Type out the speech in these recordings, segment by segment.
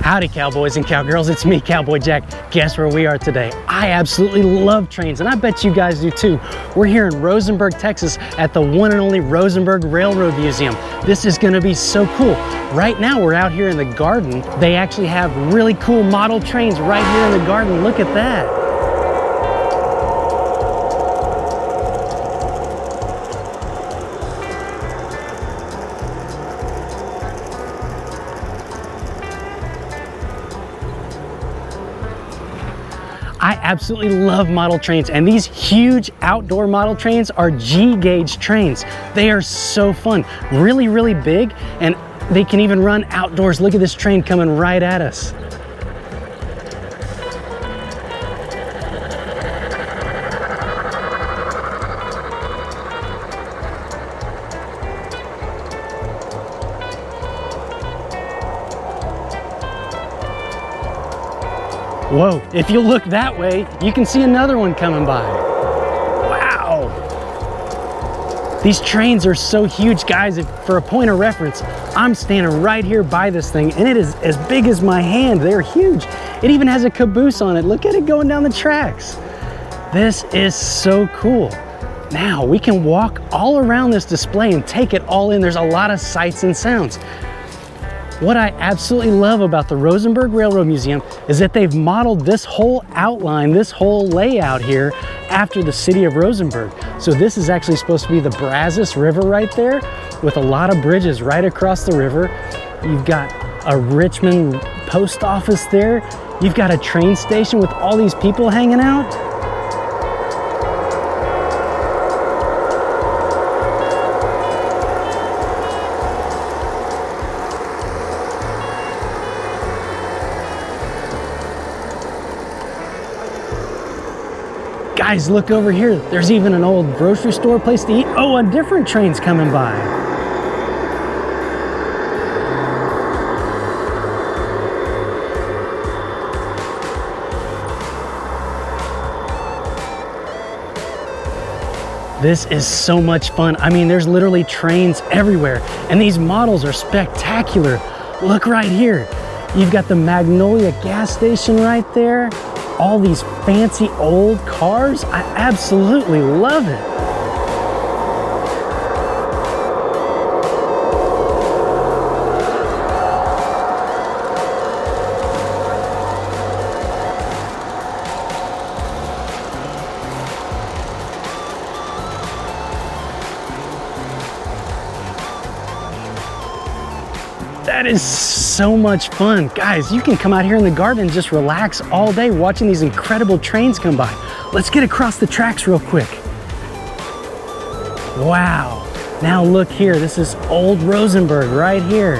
Howdy, cowboys and cowgirls. It's me, Cowboy Jack. Guess where we are today? I absolutely love trains, and I bet you guys do too. We're here in Rosenberg, Texas at the one and only Rosenberg Railroad Museum. This is gonna be so cool. Right now, we're out here in the garden. They actually have really cool model trains right here in the garden. Look at that. I absolutely love model trains, and these huge outdoor model trains are G-gauge trains. They are so fun, really, really big, and they can even run outdoors. Look at this train coming right at us. Whoa, if you look that way, you can see another one coming by. Wow. These trains are so huge, guys. For a point of reference, I'm standing right here by this thing, and it is as big as my hand. They're huge. It even has a caboose on it. Look at it going down the tracks. This is so cool. Now, we can walk all around this display and take it all in. There's a lot of sights and sounds. What I absolutely love about the Rosenberg Railroad Museum is that they've modeled this whole outline, this whole layout here after the city of Rosenberg. So this is actually supposed to be the Brazos River right there, with a lot of bridges right across the river. You've got a Richmond post office there. You've got a train station with all these people hanging out. Guys, look over here. There's even an old grocery store place to eat. Oh, a different train's coming by. This is so much fun. I mean, there's literally trains everywhere, and these models are spectacular. Look right here. You've got the Magnolia gas station right there. All these fancy old cars. I absolutely love it. That is so much fun. Guys, you can come out here in the garden and just relax all day watching these incredible trains come by. Let's get across the tracks real quick. Wow. Now look here, this is old Rosenberg right here.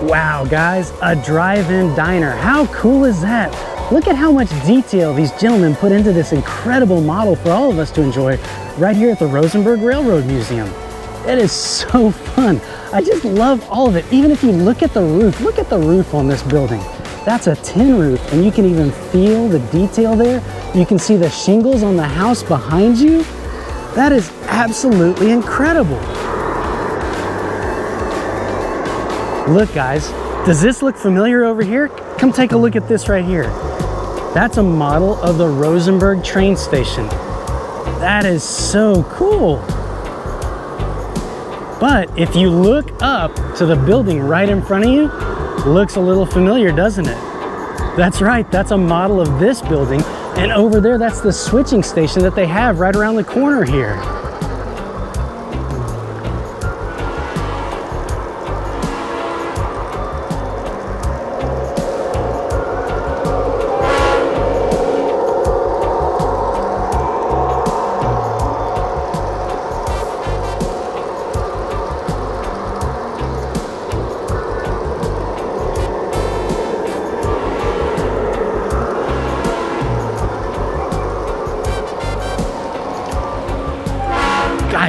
Wow, guys, a drive-in diner. How cool is that? Look at how much detail these gentlemen put into this incredible model for all of us to enjoy right here at the Rosenberg Railroad Museum. It is so fun. I just love all of it. Even if you look at the roof on this building. That's a tin roof, and you can even feel the detail there. You can see the shingles on the house behind you. That is absolutely incredible. Look, guys, does this look familiar over here? Come take a look at this right here. That's a model of the Rosenberg train station. That is so cool. But if you look up to the building right in front of you, looks a little familiar, doesn't it? That's right, that's a model of this building. And over there, that's the switching station that they have right around the corner here.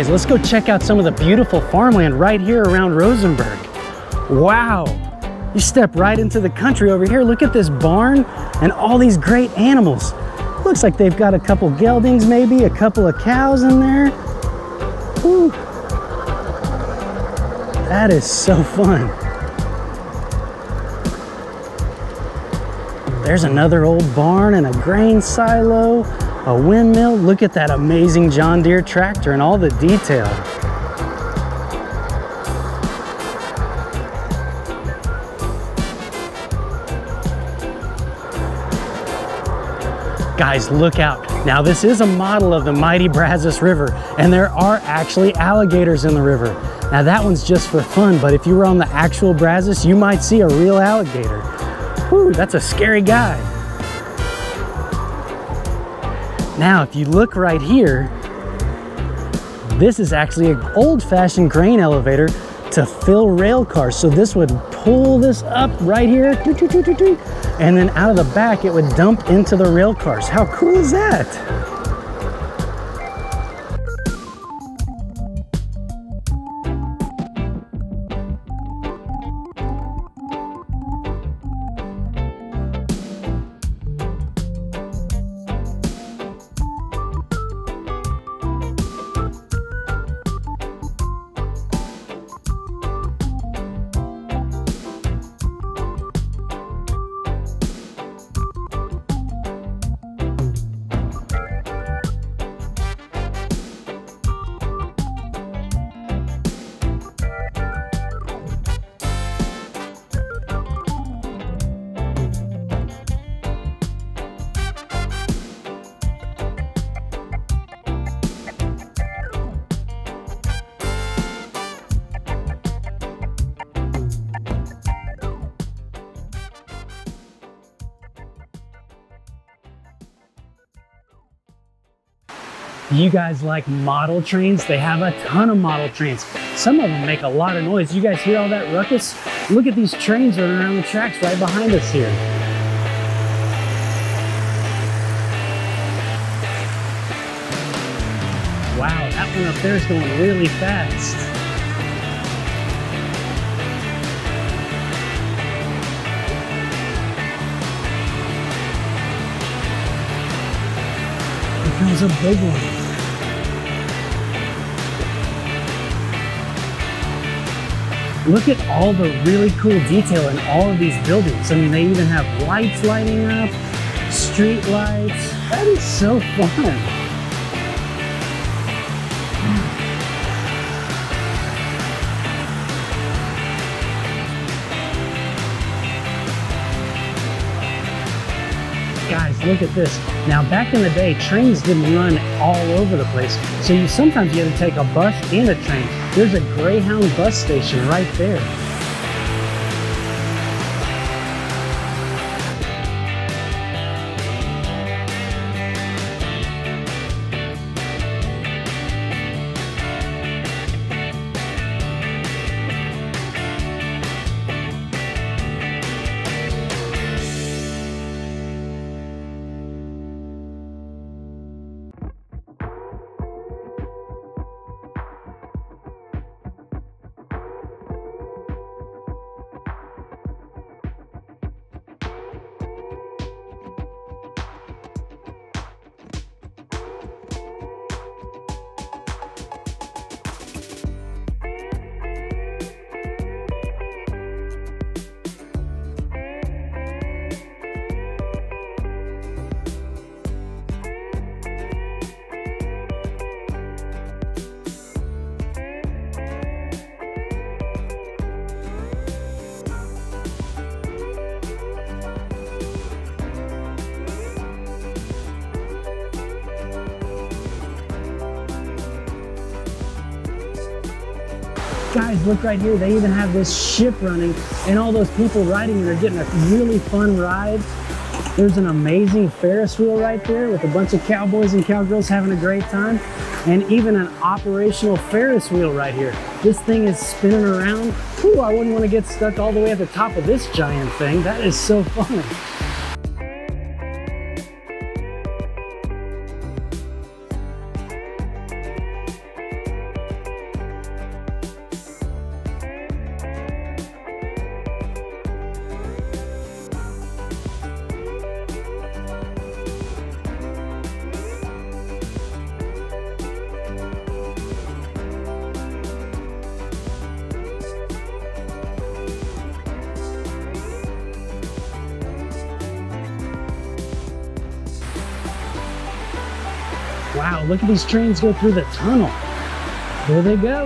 Guys, let's go check out some of the beautiful farmland right here around Rosenberg. Wow, you step right into the country over here. Look at this barn and all these great animals. Looks like they've got a couple geldings, maybe a couple of cows in there. Whew. That is so fun. There's another old barn and a grain silo, a windmill. Look at that amazing John Deere tractor and all the detail. Guys, look out. Now this is a model of the mighty Brazos River, and there are actually alligators in the river. Now that one's just for fun, but if you were on the actual Brazos, you might see a real alligator. Whew, that's a scary guy. Now, if you look right here, this is actually an old-fashioned grain elevator to fill rail cars. So this would pull this up right here, and then out of the back, it would dump into the rail cars. How cool is that? You guys like model trains? They have a ton of model trains. Some of them make a lot of noise. You guys hear all that ruckus? Look at these trains running around the tracks right behind us here. Wow, that one up there is going really fast. Here comes a big one. Look at all the really cool detail in all of these buildings. I mean, they even have lights lighting up, street lights. That is so fun. Guys, look at this. Now, back in the day, trains didn't run all over the place. So sometimes you had to take a bus and a train. There's a Greyhound bus station right there. Guys, look right here. They even have this ship running and all those people riding and they're getting a really fun ride. There's an amazing Ferris wheel right there with a bunch of cowboys and cowgirls having a great time. And even an operational Ferris wheel right here. This thing is spinning around. Ooh, I wouldn't want to get stuck all the way at the top of this giant thing. That is so fun. Wow, look at these trains go through the tunnel. There they go.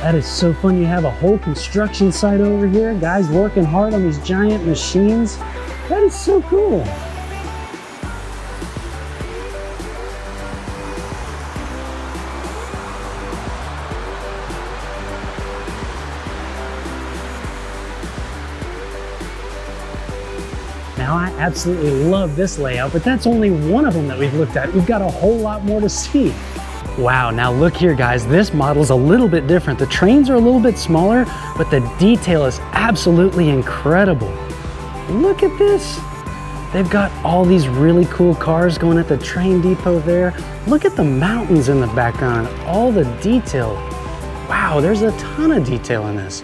That is so fun. You have a whole construction site over here. Guys working hard on these giant machines. That is so cool. Now, I absolutely love this layout, but that's only one of them that we've looked at. We've got a whole lot more to see. Wow, now look here, guys. This model's a little bit different. The trains are a little bit smaller, but the detail is absolutely incredible. Look at this. They've got all these really cool cars going at the train depot there. Look at the mountains in the background, all the detail. Wow, there's a ton of detail in this.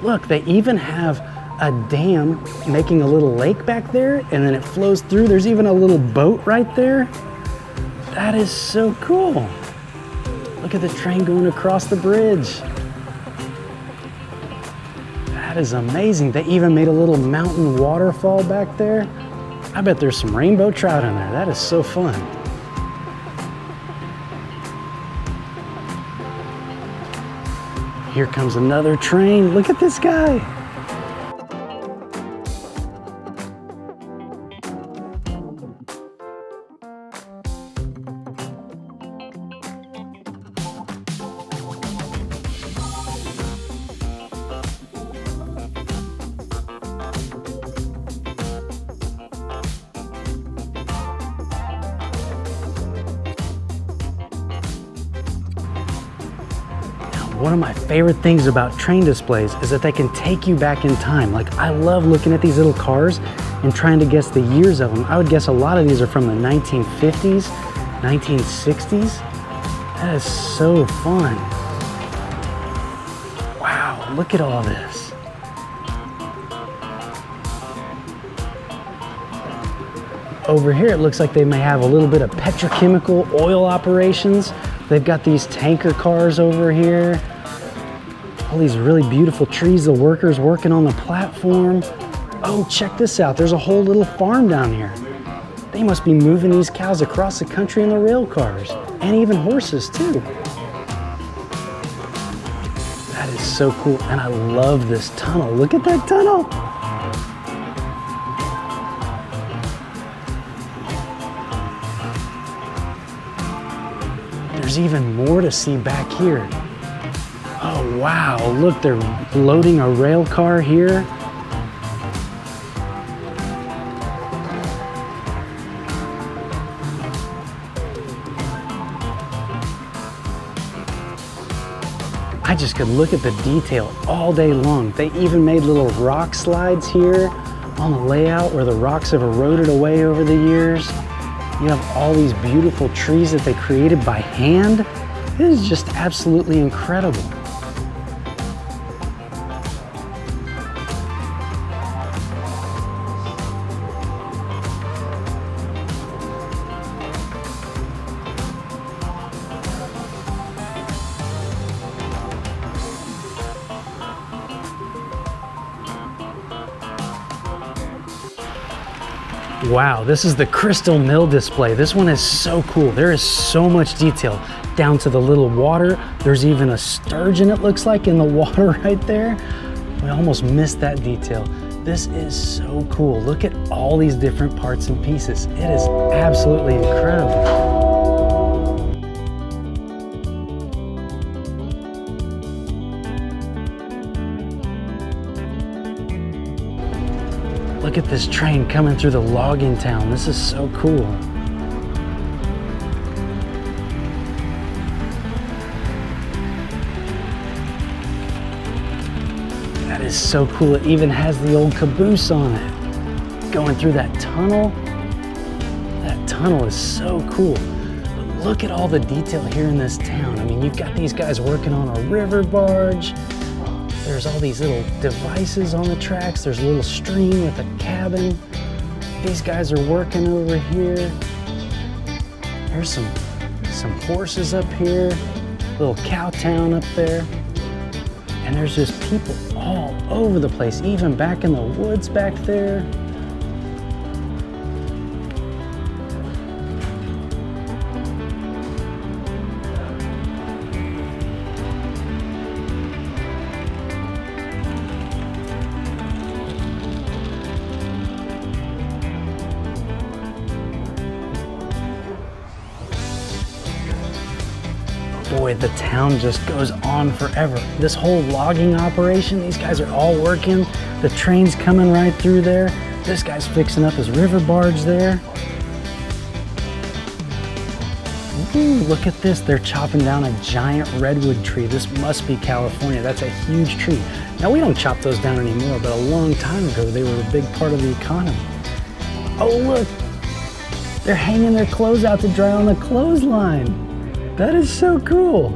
Look, they even have a dam making a little lake back there, and then it flows through. There's even a little boat right there. That is so cool. Look at the train going across the bridge. That is amazing. They even made a little mountain waterfall back there. I bet there's some rainbow trout in there. That is so fun. Here comes another train. Look at this guy. One of my favorite things about train displays is that they can take you back in time. Like, I love looking at these little cars and trying to guess the years of them. I would guess a lot of these are from the 1950s, 1960s. That is so fun. Wow, look at all this. Over here, it looks like they may have a little bit of petrochemical oil operations. They've got these tanker cars over here. All these really beautiful trees, the workers working on the platform. Oh, check this out. There's a whole little farm down here. They must be moving these cows across the country in the rail cars, and even horses too. That is so cool, and I love this tunnel. Look at that tunnel. There's even more to see back here. Oh wow, look, they're loading a rail car here. I just could look at the detail all day long. They even made little rock slides here on the layout where the rocks have eroded away over the years. You have all these beautiful trees that they created by hand. It is just absolutely incredible. Wow, this is the Crystal Mill display. This one is so cool. There is so much detail down to the little water. There's even a sturgeon, it looks like, in the water right there. We almost missed that detail. This is so cool. Look at all these different parts and pieces. It is absolutely incredible. Look at this train coming through the logging town. This is so cool. That is so cool. It even has the old caboose on it. Going through that tunnel. That tunnel is so cool. But look at all the detail here in this town. I mean, you've got these guys working on a river barge. There's all these little devices on the tracks. There's a little stream with a cabin. These guys are working over here. There's some horses up here. Little cow town up there. And there's just people all over the place, even back in the woods back there. boy, the town just goes on forever. This whole logging operation, these guys are all working. The train's coming right through there. This guy's fixing up his river barge there. Ooh, look at this. They're chopping down a giant redwood tree. This must be California. That's a huge tree. Now, we don't chop those down anymore, but a long time ago, they were a big part of the economy. Oh, look. They're hanging their clothes out to dry on the clothesline. That is so cool.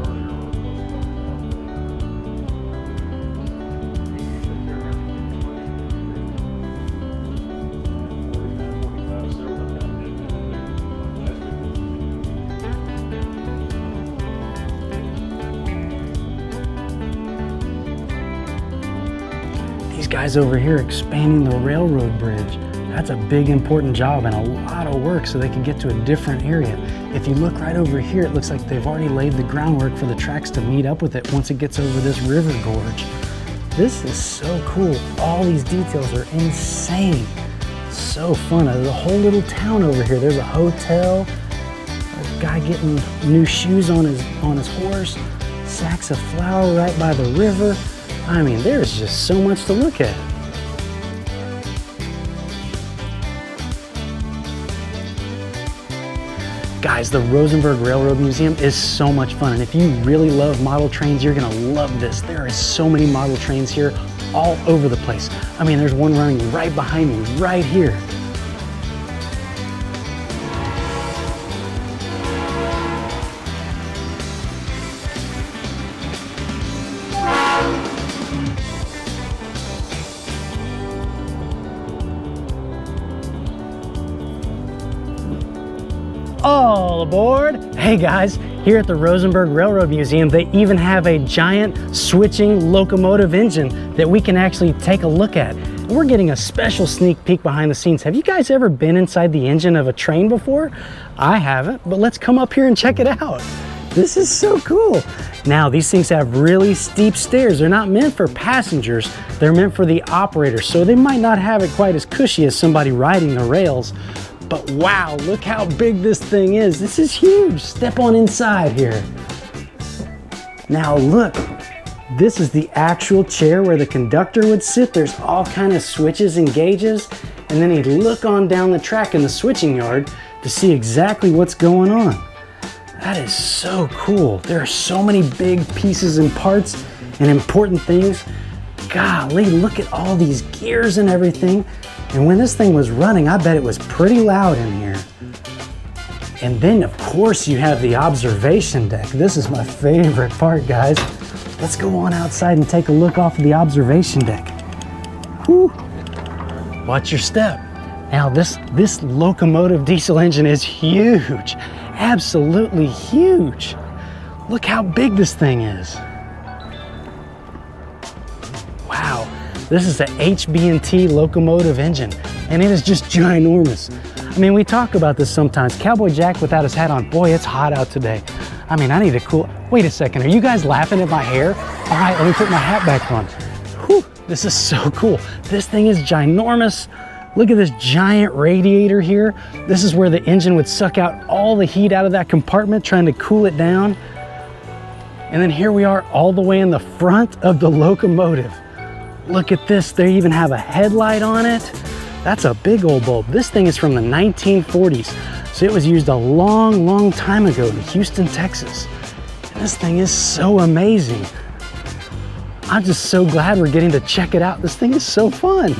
These guys over here expanding the railroad bridge. That's a big important job and a lot of work so they can get to a different area. If you look right over here, it looks like they've already laid the groundwork for the tracks to meet up with it once it gets over this river gorge. This is so cool. All these details are insane. So fun. There's a whole little town over here. There's a hotel, a guy getting new shoes on his horse, sacks of flour right by the river. I mean, there's just so much to look at. Guys, the Rosenberg Railroad Museum is so much fun, and if you really love model trains, you're gonna love this. There are so many model trains here all over the place. I mean, there's one running right behind me, right here. All aboard! Hey guys, here at the Rosenberg Railroad Museum, they even have a giant switching locomotive engine that we can actually take a look at. We're getting a special sneak peek behind the scenes. Have you guys ever been inside the engine of a train before? I haven't, but let's come up here and check it out. This is so cool. Now, these things have really steep stairs. They're not meant for passengers. They're meant for the operators, so they might not have it quite as cushy as somebody riding the rails. But wow, look how big this thing is. This is huge. Step on inside here. Now look, this is the actual chair where the conductor would sit. There's all kind of switches and gauges, and then he'd look on down the track in the switching yard to see exactly what's going on. That is so cool. There are so many big pieces and parts and important things. Golly, look at all these gears and everything. And when this thing was running, I bet it was pretty loud in here. And then, of course, you have the observation deck. This is my favorite part, guys. Let's go on outside and take a look off of the observation deck. Whew. Watch your step. Now, this locomotive diesel engine is huge. Absolutely huge. Look how big this thing is. Wow. This is the HB&T locomotive engine, and it is just ginormous. I mean, we talk about this sometimes. Cowboy Jack without his hat on, boy, it's hot out today. I mean, I need a cool, wait a second, are you guys laughing at my hair? All right, let me put my hat back on. Whew, this is so cool. This thing is ginormous. Look at this giant radiator here. This is where the engine would suck out all the heat out of that compartment, trying to cool it down. And then here we are all the way in the front of the locomotive. Look at this, they even have a headlight on it. That's a big old bulb. This thing is from the 1940s, so it was used a long, long time ago in Houston, Texas. And this thing is so amazing. I'm just so glad we're getting to check it out. This thing is so fun.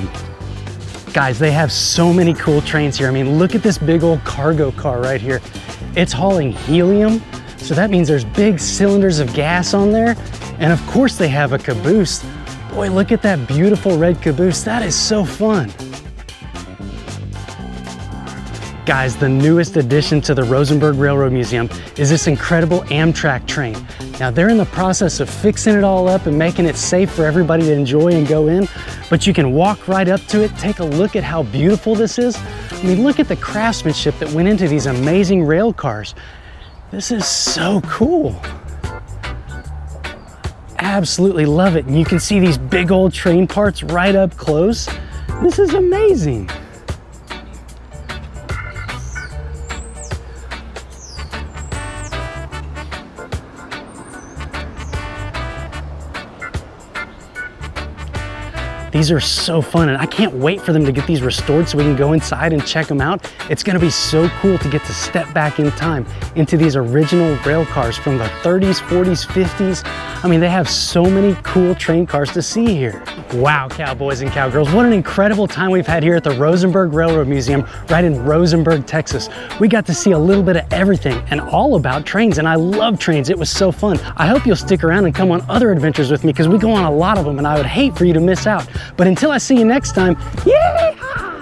Guys, they have so many cool trains here. I mean, look at this big old cargo car right here. It's hauling helium, so that means there's big cylinders of gas on there. And of course they have a caboose. Boy, look at that beautiful red caboose. That is so fun. Guys, the newest addition to the Rosenberg Railroad Museum is this incredible Amtrak train. Now, they're in the process of fixing it all up and making it safe for everybody to enjoy and go in, but you can walk right up to it, take a look at how beautiful this is. I mean, look at the craftsmanship that went into these amazing rail cars. This is so cool. Absolutely love it. And you can see these big old train parts right up close. This is amazing. These are so fun, and I can't wait for them to get these restored so we can go inside and check them out. It's gonna be so cool to get to step back in time into these original rail cars from the 30s, 40s, 50s. I mean, they have so many cool train cars to see here. Wow, cowboys and cowgirls, what an incredible time we've had here at the Rosenberg Railroad Museum right in Rosenberg, Texas. We got to see a little bit of everything and all about trains, and I love trains. It was so fun. I hope you'll stick around and come on other adventures with me because we go on a lot of them, and I would hate for you to miss out. But until I see you next time, yay!